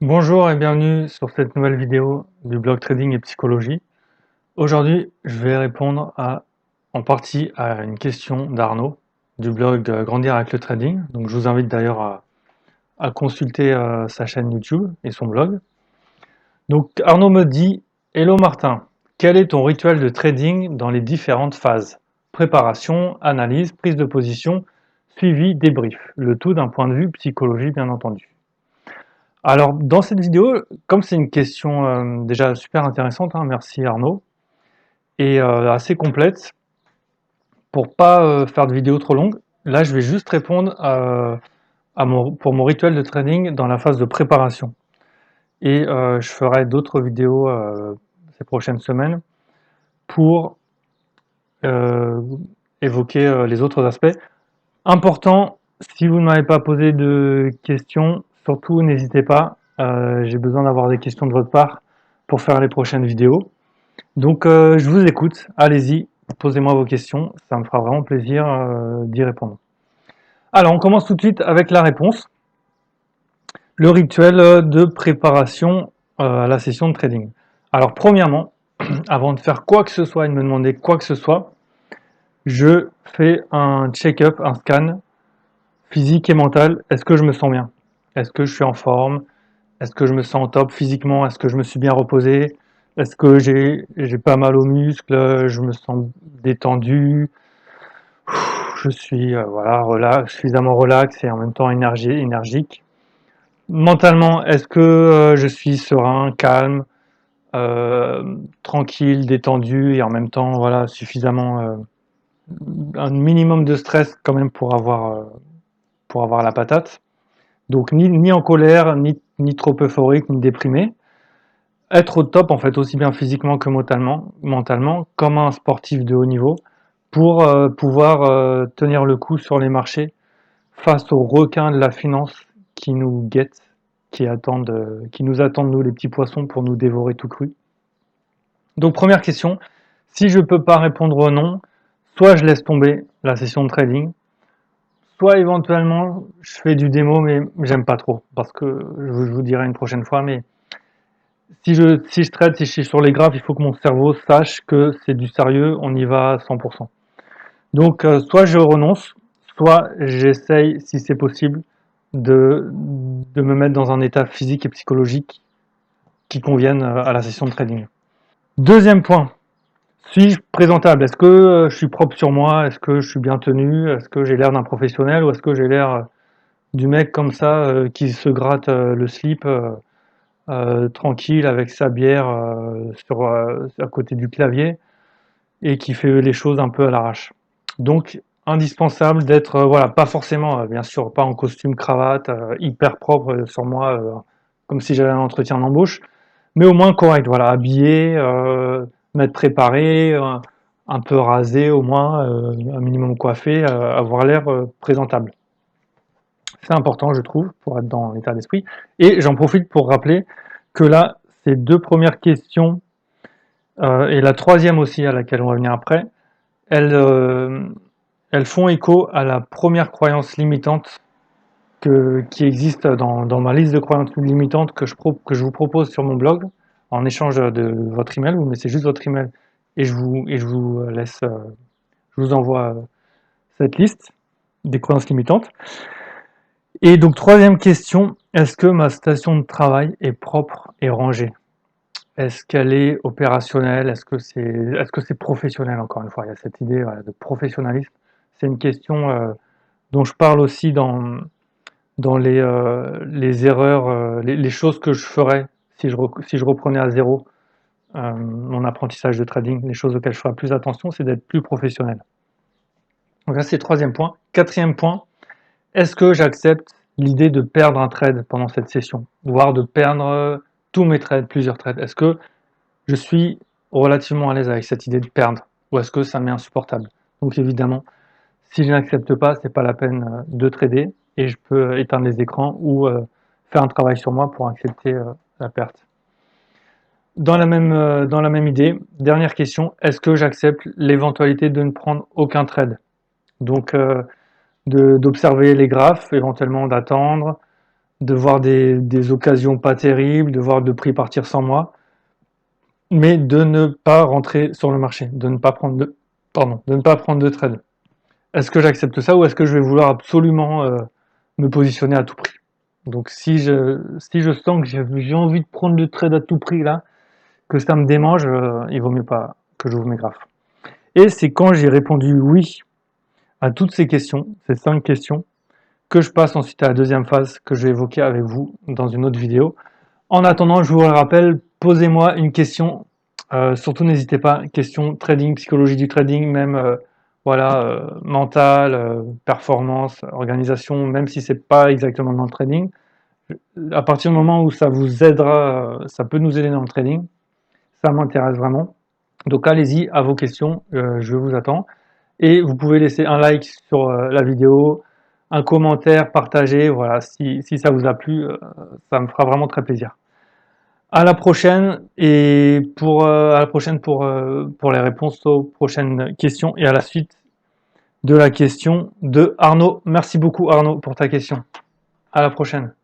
Bonjour et bienvenue sur cette nouvelle vidéo du blog Trading et Psychologie. Aujourd'hui, je vais répondre en partie à une question d'Arnaud du blog Grandir avec le Trading. Donc, je vous invite d'ailleurs à consulter sa chaîne YouTube et son blog. Donc, Arnaud me dit: Hello Martin, quel est ton rituel de trading dans les différentes phases? Préparation, analyse, prise de position, suivi, débrief. Le tout d'un point de vue psychologie, bien entendu. Alors, dans cette vidéo, comme c'est une question déjà super intéressante, hein, merci Arnaud, et assez complète, pour pas faire de vidéo trop longue, là je vais juste répondre pour mon rituel de trading dans la phase de préparation. Et je ferai d'autres vidéos ces prochaines semaines pour euh, évoquer les autres aspects. Important, si vous ne m'avez pas posé de questions, surtout n'hésitez pas, j'ai besoin d'avoir des questions de votre part pour faire les prochaines vidéos. Donc je vous écoute, allez-y, posez-moi vos questions, ça me fera vraiment plaisir d'y répondre. Alors on commence tout de suite avec la réponse. Le rituel de préparation à la session de trading. Alors premièrement, avant de faire quoi que ce soit et de me demander quoi que ce soit, je fais un check-up, un scan physique et mental. Est-ce que je me sens bien? Est-ce que je suis en forme? Est-ce que je me sens au top physiquement? Est-ce que je me suis bien reposé? Est-ce que j'ai pas mal aux muscles? Je me sens détendu? Je suis voilà, suffisamment relax et en même temps énergique. Mentalement, est-ce que je suis serein, calme, tranquille, détendu et en même temps voilà, suffisamment un minimum de stress quand même pour avoir la patate. Donc ni en colère, ni trop euphorique, ni déprimé. Être au top en fait, aussi bien physiquement que mentalement, comme un sportif de haut niveau, pour pouvoir tenir le coup sur les marchés face aux requins de la finance qui nous guettent, qui nous attendent nous les petits poissons pour nous dévorer tout cru. Donc première question, si je peux pas répondre non, soit je laisse tomber la session de trading, soit éventuellement je fais du démo mais j'aime pas trop parce que je vous dirai une prochaine fois, mais si je trade, si je suis sur les graphes, il faut que mon cerveau sache que c'est du sérieux, on y va à 100%. Donc, soit je renonce, soit j'essaye, si c'est possible, de me mettre dans un état physique et psychologique qui convienne à la session de trading. Deuxième point, suis-je présentable? Est-ce que je suis propre sur moi? Est-ce que je suis bien tenu? Est-ce que j'ai l'air d'un professionnel? Ou est-ce que j'ai l'air du mec comme ça qui se gratte le slip tranquille avec sa bière à côté du clavier et qui fait les choses un peu à l'arrache. Donc indispensable d'être voilà, pas forcément bien sûr pas en costume cravate hyper propre sur moi comme si j'avais un entretien d'embauche, mais au moins correct, voilà, habillé, m'être préparé, un peu rasé au moins, un minimum coiffé, avoir l'air présentable. C'est important, je trouve, pour être dans l'état d'esprit. Et j'en profite pour rappeler que là, ces deux premières questions, et la troisième aussi, à laquelle on va venir après, elles, elles font écho à la première croyance limitante qui existe dans ma liste de croyances limitantes que je vous propose sur mon blog, en échange de votre email. Vous me laissez juste votre email et je vous laisse, je vous envoie cette liste des croyances limitantes. Et donc, troisième question, est-ce que ma station de travail est propre et rangée? Est-ce qu'elle est opérationnelle? Est-ce que c'est professionnel? Encore une fois, il y a cette idée voilà, de professionnalisme. C'est une question dont je parle aussi dans les erreurs, les choses que je ferais si je reprenais à zéro mon apprentissage de trading. Les choses auxquelles je ferais plus attention, c'est d'être plus professionnel. Donc là, c'est le troisième point. Quatrième point, est-ce que j'accepte l'idée de perdre un trade pendant cette session, voire de perdre tous mes trades, plusieurs trades? Est-ce que je suis relativement à l'aise avec cette idée de perdre, ou est-ce que ça m'est insupportable? Donc évidemment, si je n'accepte pas, c'est pas la peine de trader et je peux éteindre les écrans ou faire un travail sur moi pour accepter la perte. Dans la même idée, dernière question, est-ce que j'accepte l'éventualité de ne prendre aucun trade? Donc d'observer les graphes, éventuellement d'attendre, de voir des occasions pas terribles, de voir le prix partir sans moi, mais de ne pas rentrer sur le marché, de ne pas prendre de ne pas prendre de trade. Est-ce que j'accepte ça ou est-ce que je vais vouloir absolument me positionner à tout prix? Donc si je sens que j'ai envie de prendre le trade à tout prix là, que ça me démange, il vaut mieux pas que j'ouvre mes graphes. Et c'est quand j'ai répondu oui à toutes ces questions, ces 5 questions, que je passe ensuite à la deuxième phase que je vais évoquer avec vous dans une autre vidéo. En attendant, je vous le rappelle, posez-moi une question. Surtout n'hésitez pas, question trading, psychologie du trading, même voilà, mental, performance, organisation, même si c'est pas exactement dans le trading. À partir du moment où ça vous aidera, ça peut nous aider dans le trading, ça m'intéresse vraiment. Donc allez-y, à vos questions, je vous attends. Et vous pouvez laisser un like sur la vidéo, un commentaire, partager, voilà, si ça vous a plu, ça me fera vraiment très plaisir. À la prochaine et à la prochaine pour les réponses aux prochaines questions et à la suite de la question de Arnaud. Merci beaucoup Arnaud pour ta question. À la prochaine.